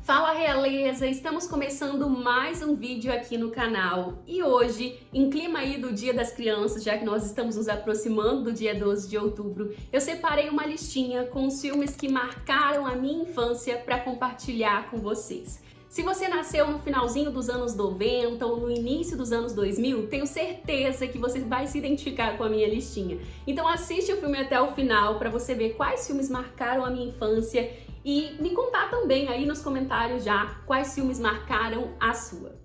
Fala realeza, estamos começando mais um vídeo aqui no canal e hoje, em clima aí do Dia das Crianças, já que nós estamos nos aproximando do dia 12 de outubro, eu separei uma listinha com os filmes que marcaram a minha infância para compartilhar com vocês. Se você nasceu no finalzinho dos anos 90 ou no início dos anos 2000, tenho certeza que você vai se identificar com a minha listinha. Então assiste o filme até o final para você ver quais filmes marcaram a minha infância e me contar também aí nos comentários já quais filmes marcaram a sua.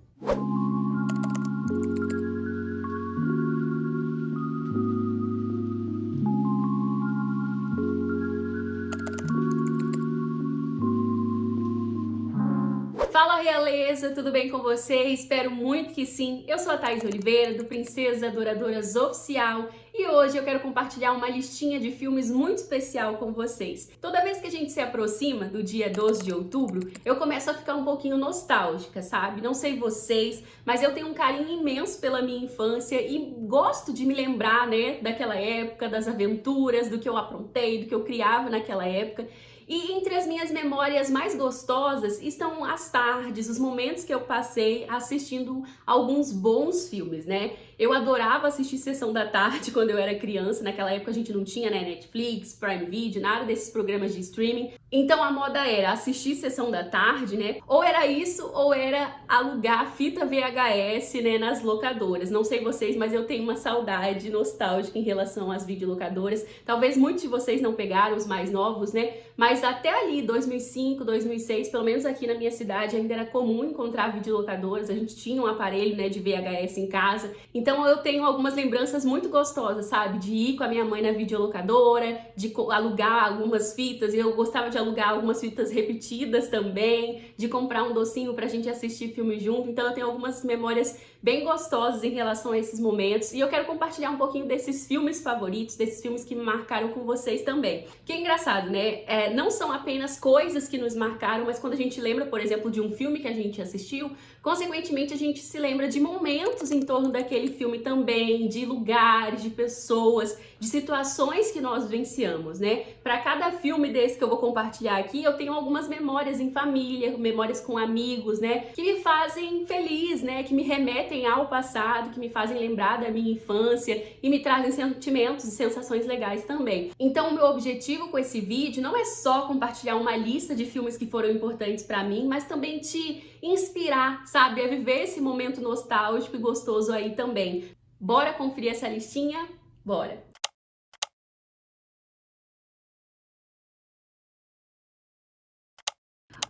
Fala realeza, tudo bem com você? Espero muito que sim. Eu sou a Thaís Oliveira, do Princesa Adoradoras Oficial, e hoje eu quero compartilhar uma listinha de filmes muito especial com vocês. Toda vez que a gente se aproxima do dia 12 de outubro, eu começo a ficar um pouquinho nostálgica, sabe? Não sei vocês, mas eu tenho um carinho imenso pela minha infância e gosto de me lembrar, né, daquela época, das aventuras, do que eu aprontei, do que eu criava naquela época. E entre as minhas memórias mais gostosas estão as tardes, os momentos que eu passei assistindo alguns bons filmes, né? Eu adorava assistir Sessão da Tarde quando eu era criança. Naquela época a gente não tinha, né, Netflix, Prime Video, nada desses programas de streaming. Então a moda era assistir Sessão da Tarde, né? Ou era isso, ou era alugar fita VHS, né, nas locadoras. Não sei vocês, mas eu tenho uma saudade nostálgica em relação às videolocadoras. Talvez muitos de vocês não pegaram, os mais novos, né? Mas até ali, 2005, 2006, pelo menos aqui na minha cidade, ainda era comum encontrar videolocadoras. A gente tinha um aparelho, né, de VHS em casa. Então eu tenho algumas lembranças muito gostosas, sabe? De ir com a minha mãe na videolocadora, de alugar algumas fitas. Eu gostava de alugar algumas fitas repetidas também, de comprar um docinho pra gente assistir filme junto. Então eu tenho algumas memórias bem gostosas em relação a esses momentos. E eu quero compartilhar um pouquinho desses filmes favoritos, desses filmes que me marcaram com vocês também. Que é engraçado, né? Não são apenas coisas que nos marcaram, mas quando a gente lembra, por exemplo, de um filme que a gente assistiu, consequentemente a gente se lembra de momentos em torno daquele filme também, de lugares, de pessoas, de situações que nós vivenciamos, né? Para cada filme desse que eu vou compartilhar aqui, eu tenho algumas memórias em família, memórias com amigos, né? Que me fazem feliz, né? Que me remetem ao passado, que me fazem lembrar da minha infância e me trazem sentimentos e sensações legais também. Então, o meu objetivo com esse vídeo não é só compartilhar uma lista de filmes que foram importantes para mim, mas também te inspirar, sabe, a viver esse momento nostálgico e gostoso aí também. Bora conferir essa listinha? Bora!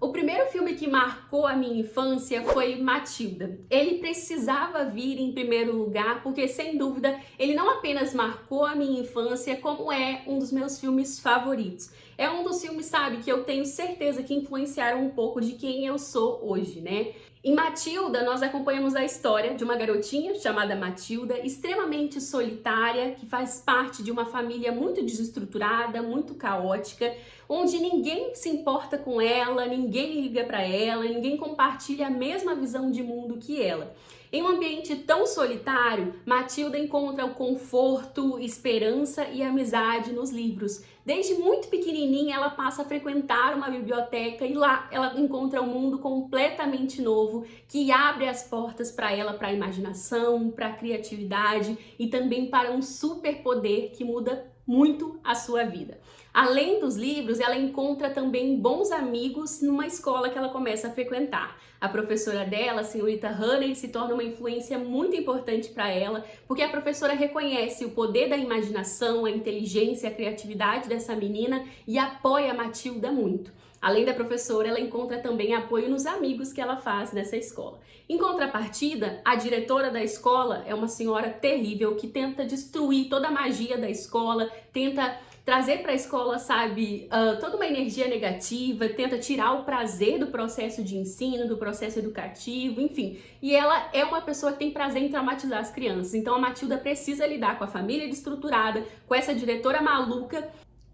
O primeiro filme que marcou a minha infância foi Matilda. Ele precisava vir em primeiro lugar porque, sem dúvida, ele não apenas marcou a minha infância, como é um dos meus filmes favoritos. É um dos filmes, sabe, que eu tenho certeza que influenciaram um pouco de quem eu sou hoje, né? Em Matilda, nós acompanhamos a história de uma garotinha chamada Matilda, extremamente solitária, que faz parte de uma família muito desestruturada, muito caótica, onde ninguém se importa com ela, ninguém liga para ela, ninguém compartilha a mesma visão de mundo que ela. Em um ambiente tão solitário, Matilda encontra o conforto, esperança e amizade nos livros. Desde muito pequenininha, ela passa a frequentar uma biblioteca e lá ela encontra um mundo completamente novo que abre as portas para ela, para a imaginação, para a criatividade e também para um superpoder que muda muito a sua vida. Além dos livros, ela encontra também bons amigos numa escola que ela começa a frequentar. A professora dela, a senhorita Honey, se torna uma influência muito importante para ela, porque a professora reconhece o poder da imaginação, a inteligência, a criatividade dessa menina e apoia a Matilda muito. Além da professora, ela encontra também apoio nos amigos que ela faz nessa escola. Em contrapartida, a diretora da escola é uma senhora terrível que tenta destruir toda a magia da escola, tenta trazer para a escola, sabe, toda uma energia negativa, tenta tirar o prazer do processo de ensino, do processo educativo, enfim. E ela é uma pessoa que tem prazer em traumatizar as crianças. Então a Matilda precisa lidar com a família desestruturada, com essa diretora maluca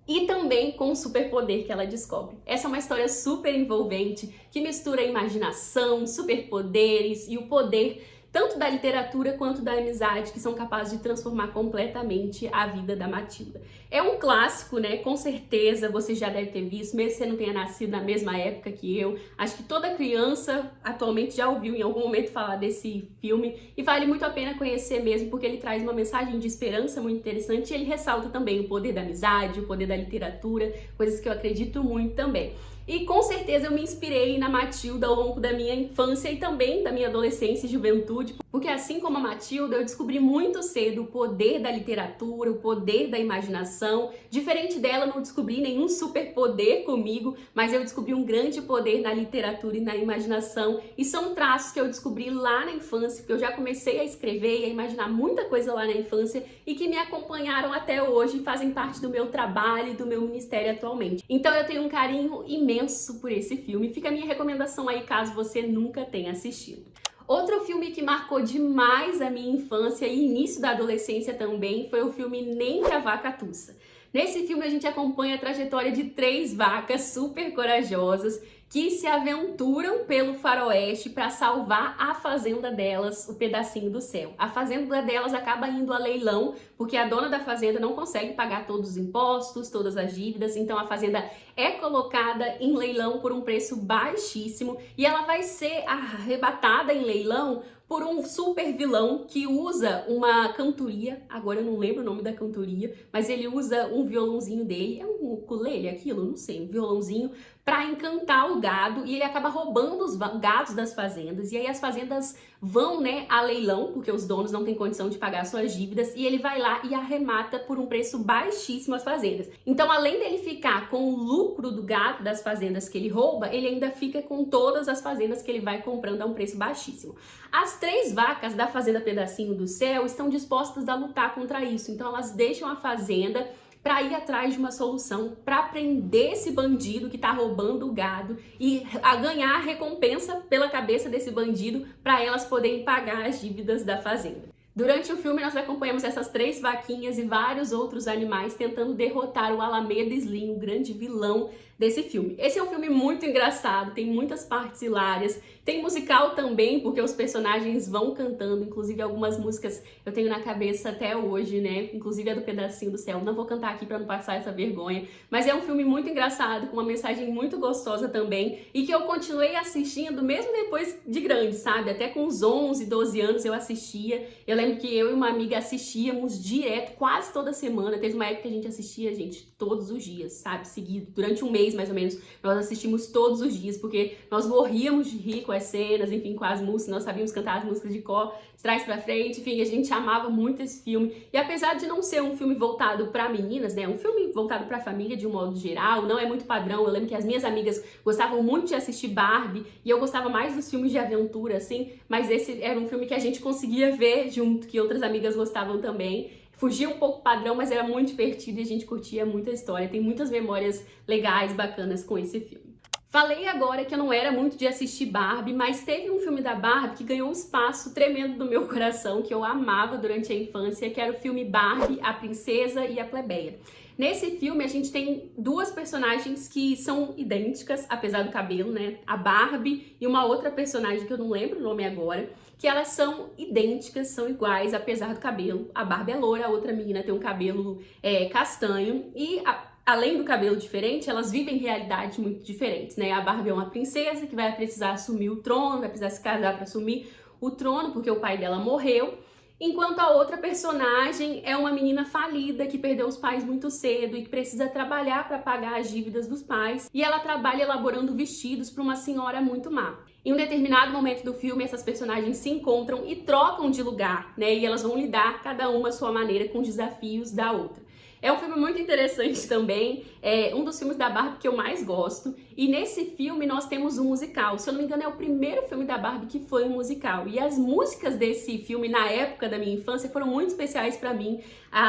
e também com o superpoder que ela descobre. Essa é uma história super envolvente, que mistura imaginação, superpoderes e o poder tanto da literatura quanto da amizade, que são capazes de transformar completamente a vida da Matilda. É um clássico, né? Com certeza você já deve ter visto, mesmo que você não tenha nascido na mesma época que eu. Acho que toda criança atualmente já ouviu em algum momento falar desse filme e vale muito a pena conhecer mesmo, porque ele traz uma mensagem de esperança muito interessante e ele ressalta também o poder da amizade, o poder da literatura, coisas que eu acredito muito também. E com certeza eu me inspirei na Matilda ao longo da minha infância e também da minha adolescência e juventude, porque assim como a Matilda, eu descobri muito cedo o poder da literatura, o poder da imaginação. Diferente dela, eu não descobri nenhum superpoder comigo, mas eu descobri um grande poder na literatura e na imaginação. E são traços que eu descobri lá na infância, porque eu já comecei a escrever e a imaginar muita coisa lá na infância e que me acompanharam até hoje e fazem parte do meu trabalho e do meu ministério atualmente. Então eu tenho um carinho imenso por esse filme. Fica a minha recomendação aí caso você nunca tenha assistido. Outro filme que marcou demais a minha infância e início da adolescência também foi o filme Nem que a Vaca Tussa. Nesse filme a gente acompanha a trajetória de 3 vacas super corajosas que se aventuram pelo faroeste para salvar a fazenda delas, o pedacinho do céu. A fazenda delas acaba indo a leilão, porque a dona da fazenda não consegue pagar todos os impostos, todas as dívidas, então a fazenda é colocada em leilão por um preço baixíssimo e ela vai ser arrebatada em leilão por um super vilão que usa uma cantoria, agora eu não lembro o nome da cantoria, mas ele usa um violãozinho dele, é um ukulele aquilo? Não sei, um violãozinho, para encantar o gado e ele acaba roubando os gados das fazendas e aí as fazendas vão, né, a leilão, porque os donos não têm condição de pagar suas dívidas e ele vai lá e arremata por um preço baixíssimo as fazendas. Então, além dele ficar com o lucro do gado das fazendas que ele rouba, ele ainda fica com todas as fazendas que ele vai comprando a um preço baixíssimo. As 3 vacas da fazenda Pedacinho do Céu estão dispostas a lutar contra isso, então elas deixam a fazenda para ir atrás de uma solução, para prender esse bandido que está roubando o gado e a ganhar a recompensa pela cabeça desse bandido para elas poderem pagar as dívidas da fazenda. Durante o filme nós acompanhamos essas 3 vaquinhas e vários outros animais tentando derrotar o Alameda Slim, o grande vilão desse filme. Esse é um filme muito engraçado, tem muitas partes hilárias, tem musical também, porque os personagens vão cantando, inclusive algumas músicas eu tenho na cabeça até hoje, né? Inclusive a do Pedacinho do Céu. Não vou cantar aqui para não passar essa vergonha, mas é um filme muito engraçado, com uma mensagem muito gostosa também, e que eu continuei assistindo mesmo depois de grande, sabe? Até com uns 11, 12 anos eu assistia. Eu lembro que eu e uma amiga assistíamos direto, quase toda semana. Teve uma época que a gente assistia, gente, todos os dias, sabe? Seguido, durante um mês mais ou menos, nós assistimos todos os dias, porque nós morríamos de rir com as cenas, enfim, com as músicas, nós sabíamos cantar as músicas de cor, de trás pra frente, enfim, a gente amava muito esse filme. E apesar de não ser um filme voltado pra meninas, né, um filme voltado pra família de um modo geral, não é muito padrão. Eu lembro que as minhas amigas gostavam muito de assistir Barbie, e eu gostava mais dos filmes de aventura, assim, mas esse era um filme que a gente conseguia ver junto, que outras amigas gostavam também. Fugia um pouco padrão, mas era muito divertido e a gente curtia muito a história. Tem muitas memórias legais, bacanas com esse filme. Falei agora que eu não era muito de assistir Barbie, mas teve um filme da Barbie que ganhou um espaço tremendo no meu coração, que eu amava durante a infância, que era o filme Barbie, a Princesa e a Plebeia. Nesse filme a gente tem 2 personagens que são idênticas, apesar do cabelo, né? A Barbie e uma outra personagem que eu não lembro o nome agora, que elas são idênticas, são iguais, apesar do cabelo. A Barbie é loura, a outra menina tem um cabelo castanho e além do cabelo diferente, elas vivem realidades muito diferentes, né? A Barbie é uma princesa que vai precisar assumir o trono, vai precisar se casar para assumir o trono, porque o pai dela morreu. Enquanto a outra personagem é uma menina falida que perdeu os pais muito cedo e que precisa trabalhar para pagar as dívidas dos pais. E ela trabalha elaborando vestidos para uma senhora muito má. Em um determinado momento do filme, essas personagens se encontram e trocam de lugar, né? E elas vão lidar, cada uma à sua maneira, com os desafios da outra. É um filme muito interessante também, é um dos filmes da Barbie que eu mais gosto. E nesse filme nós temos um musical. Se eu não me engano, é o primeiro filme da Barbie que foi um musical. E as músicas desse filme, na época da minha infância, foram muito especiais pra mim.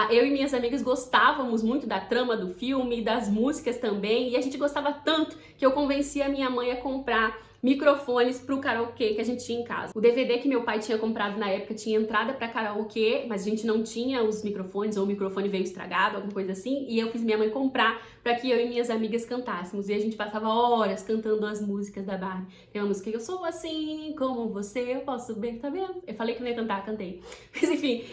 Eu e minhas amigas gostávamos muito da trama do filme, das músicas também. E a gente gostava tanto que eu convenci a minha mãe a comprar microfones pro karaokê que a gente tinha em casa. O DVD que meu pai tinha comprado na época tinha entrada pra karaokê, mas a gente não tinha os microfones, ou o microfone veio estragado, alguma coisa assim, e eu fiz minha mãe comprar pra que eu e minhas amigas cantássemos. E a gente passava horas cantando as músicas da Barbie. Tem uma música que eu sou assim, como você, eu posso bem, tá vendo? Eu falei que não ia cantar, cantei. Mas enfim,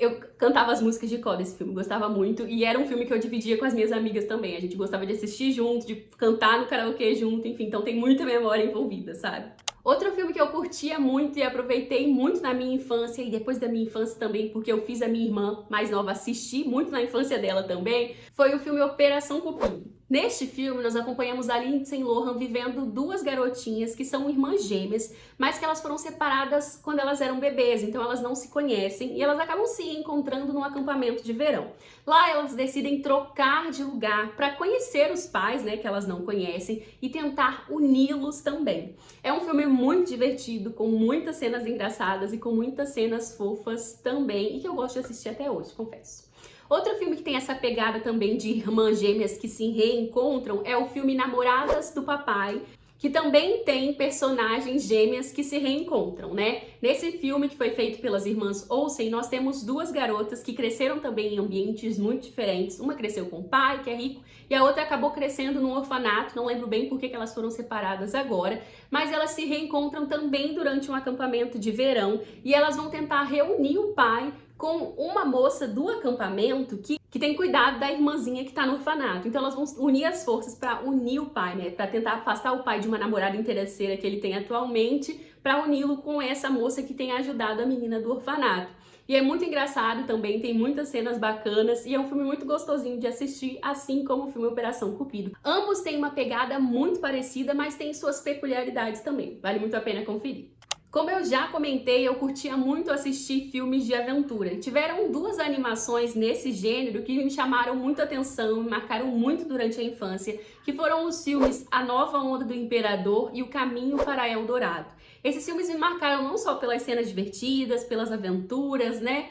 eu cantava as músicas de cor desse filme, gostava muito, e era um filme que eu dividia com as minhas amigas também. A gente gostava de assistir junto, de cantar no karaokê junto, enfim, então tem muita memória envolvida, sabe? Outro filme que eu curtia muito e aproveitei muito na minha infância e depois da minha infância também, porque eu fiz a minha irmã mais nova assistir muito na infância dela também, foi o filme Operação Cupido. Neste filme, nós acompanhamos a Lindsay Lohan vivendo duas garotinhas que são irmãs gêmeas, mas que elas foram separadas quando elas eram bebês, então elas não se conhecem e elas acabam se encontrando num acampamento de verão. Lá elas decidem trocar de lugar para conhecer os pais, né, que elas não conhecem, e tentar uni-los também. É um filme muito divertido, com muitas cenas engraçadas e com muitas cenas fofas também, e que eu gosto de assistir até hoje, confesso. Outro filme que tem essa pegada também de irmãs gêmeas que se reencontram é o filme Namoradas do Papai, que também tem personagens gêmeas que se reencontram, né? Nesse filme, que foi feito pelas irmãs Olsen, nós temos duas garotas que cresceram também em ambientes muito diferentes. Uma cresceu com o pai, que é rico, e a outra acabou crescendo num orfanato. Não lembro bem por que elas foram separadas agora, mas elas se reencontram também durante um acampamento de verão, e elas vão tentar reunir o pai com uma moça do acampamento que tem cuidado da irmãzinha que tá no orfanato. Então elas vão unir as forças para unir o pai, né? Para tentar afastar o pai de uma namorada interesseira que ele tem atualmente, para uni-lo com essa moça que tem ajudado a menina do orfanato. E é muito engraçado também, tem muitas cenas bacanas e é um filme muito gostosinho de assistir, assim como o filme Operação Cupido. Ambos têm uma pegada muito parecida, mas têm suas peculiaridades também. Vale muito a pena conferir. Como eu já comentei, eu curtia muito assistir filmes de aventura. Tiveram duas animações nesse gênero que me chamaram muito atenção, me marcaram muito durante a infância, que foram os filmes A Nova Onda do Imperador e O Caminho para Eldorado. Esses filmes me marcaram não só pelas cenas divertidas, pelas aventuras, né?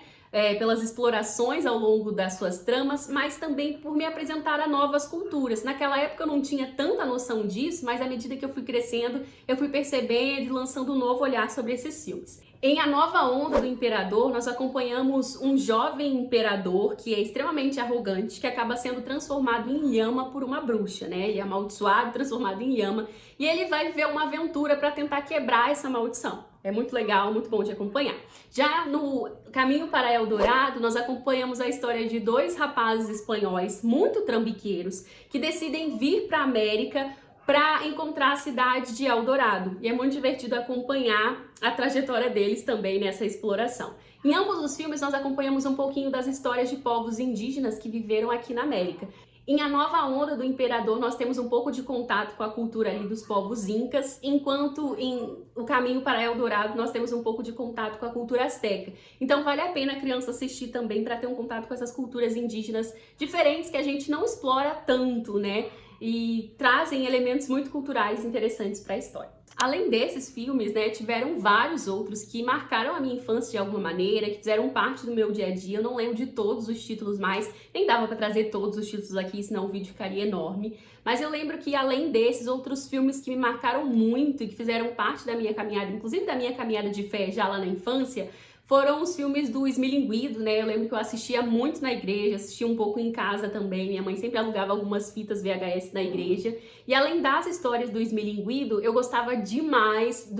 Pelas explorações ao longo das suas tramas, mas também por me apresentar a novas culturas. Naquela época eu não tinha tanta noção disso, mas à medida que eu fui crescendo, eu fui percebendo e lançando um novo olhar sobre esses filmes. Em A Nova Onda do Imperador, nós acompanhamos um jovem imperador que é extremamente arrogante, que acaba sendo transformado em lhama por uma bruxa, né? Ele é amaldiçoado, transformado em lhama, e ele vai viver uma aventura para tentar quebrar essa maldição. É muito legal, muito bom de acompanhar. Já no Caminho para Eldorado, nós acompanhamos a história de dois rapazes espanhóis muito trambiqueiros que decidem vir para a América para encontrar a cidade de Eldorado. E é muito divertido acompanhar a trajetória deles também nessa exploração. Em ambos os filmes, nós acompanhamos um pouquinho das histórias de povos indígenas que viveram aqui na América. Em A Nova Onda do Imperador, nós temos um pouco de contato com a cultura ali dos povos incas, enquanto em O Caminho para Eldorado nós temos um pouco de contato com a cultura asteca. Então vale a pena a criança assistir também para ter um contato com essas culturas indígenas diferentes que a gente não explora tanto, né? E trazem elementos muito culturais interessantes para a história. Além desses filmes, né, tiveram vários outros que marcaram a minha infância de alguma maneira, que fizeram parte do meu dia a dia. Eu não lembro de todos os títulos mais, nem dava para trazer todos os títulos aqui, senão o vídeo ficaria enorme. Mas eu lembro que, além desses, outros filmes que me marcaram muito e que fizeram parte da minha caminhada, inclusive da minha caminhada de fé já lá na infância, foram os filmes do Esmilinguido, né? Eu lembro que eu assistia muito na igreja, assistia um pouco em casa também. Minha mãe sempre alugava algumas fitas VHS na igreja. E além das histórias do Esmilinguido, eu gostava demais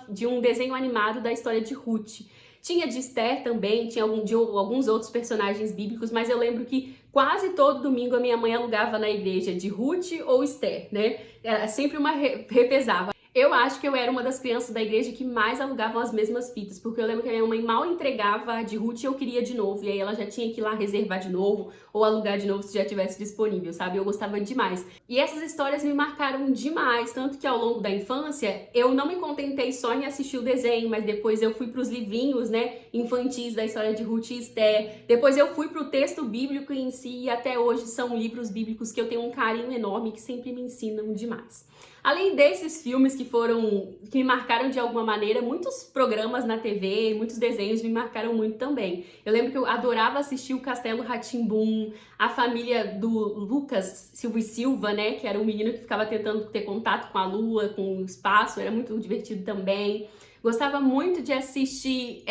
de um desenho animado da história de Ruth. Tinha de Esther também, tinha de alguns outros personagens bíblicos, mas eu lembro que quase todo domingo a minha mãe alugava na igreja de Ruth ou Esther, né? Era sempre uma revezava. Eu acho que eu era uma das crianças da igreja que mais alugavam as mesmas fitas, porque eu lembro que a minha mãe mal entregava a de Ruth e eu queria de novo, e aí ela já tinha que ir lá reservar de novo, ou alugar de novo se já tivesse disponível, sabe? Eu gostava demais. E essas histórias me marcaram demais, tanto que ao longo da infância, eu não me contentei só em assistir o desenho, mas depois eu fui pros livrinhos, né, infantis da história de Ruth e Esther, depois eu fui pro texto bíblico em si, e até hoje são livros bíblicos que eu tenho um carinho enorme, que sempre me ensinam demais. Além desses filmes que me marcaram de alguma maneira, muitos programas na TV, muitos desenhos me marcaram muito também. Eu lembro que eu adorava assistir o Castelo Rá-Tim-Bum, a família do Lucas Silva e Silva, né, que era um menino que ficava tentando ter contato com a lua, com o espaço, era muito divertido também. Gostava muito de assistir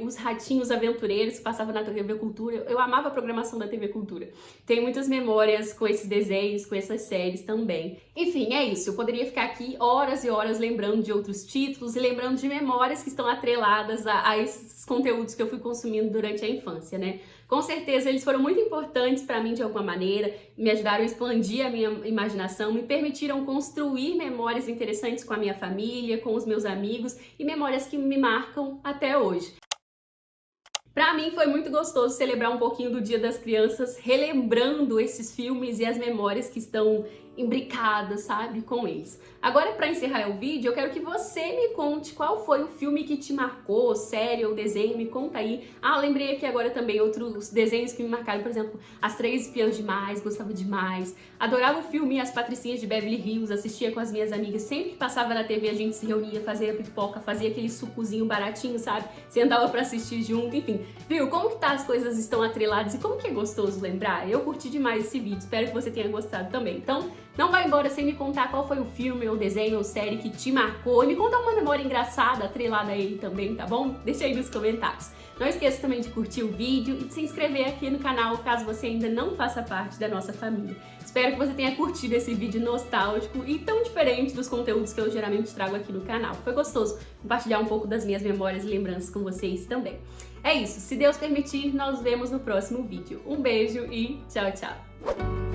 os Ratinhos Aventureiros que passavam na TV Cultura. Eu amava a programação da TV Cultura. Tenho muitas memórias com esses desenhos, com essas séries também. Enfim, é isso. Eu poderia ficar aqui horas e horas lembrando de outros títulos e lembrando de memórias que estão atreladas a esses conteúdos que eu fui consumindo durante a infância, né? Com certeza eles foram muito importantes para mim de alguma maneira, me ajudaram a expandir a minha imaginação, me permitiram construir memórias interessantes com a minha família, com os meus amigos e memórias que me marcam até hoje. Pra mim foi muito gostoso celebrar um pouquinho do Dia das Crianças, relembrando esses filmes e as memórias que estão imbricadas, sabe, com eles. Agora, pra encerrar o vídeo, eu quero que você me conte qual foi o filme que te marcou, série ou desenho, me conta aí. Ah, lembrei aqui agora também outros desenhos que me marcaram, por exemplo, As Três Espiãs Demais, gostava demais. Adorava o filme As Patricinhas de Beverly Hills, assistia com as minhas amigas, sempre que passava na TV a gente se reunia, fazia pipoca, fazia aquele sucozinho baratinho, sabe? Sentava pra assistir junto, enfim. Viu? Como que as coisas estão atreladas e como que é gostoso lembrar? Eu curti demais esse vídeo, espero que você tenha gostado também. Então, não vai embora sem me contar qual foi o filme, ou desenho, ou série que te marcou. E me conta uma memória engraçada atrelada a ele também, tá bom? Deixa aí nos comentários. Não esqueça também de curtir o vídeo e de se inscrever aqui no canal, caso você ainda não faça parte da nossa família. Espero que você tenha curtido esse vídeo nostálgico e tão diferente dos conteúdos que eu geralmente trago aqui no canal. Foi gostoso compartilhar um pouco das minhas memórias e lembranças com vocês também. É isso, se Deus permitir, nós nos vemos no próximo vídeo. Um beijo e tchau, tchau!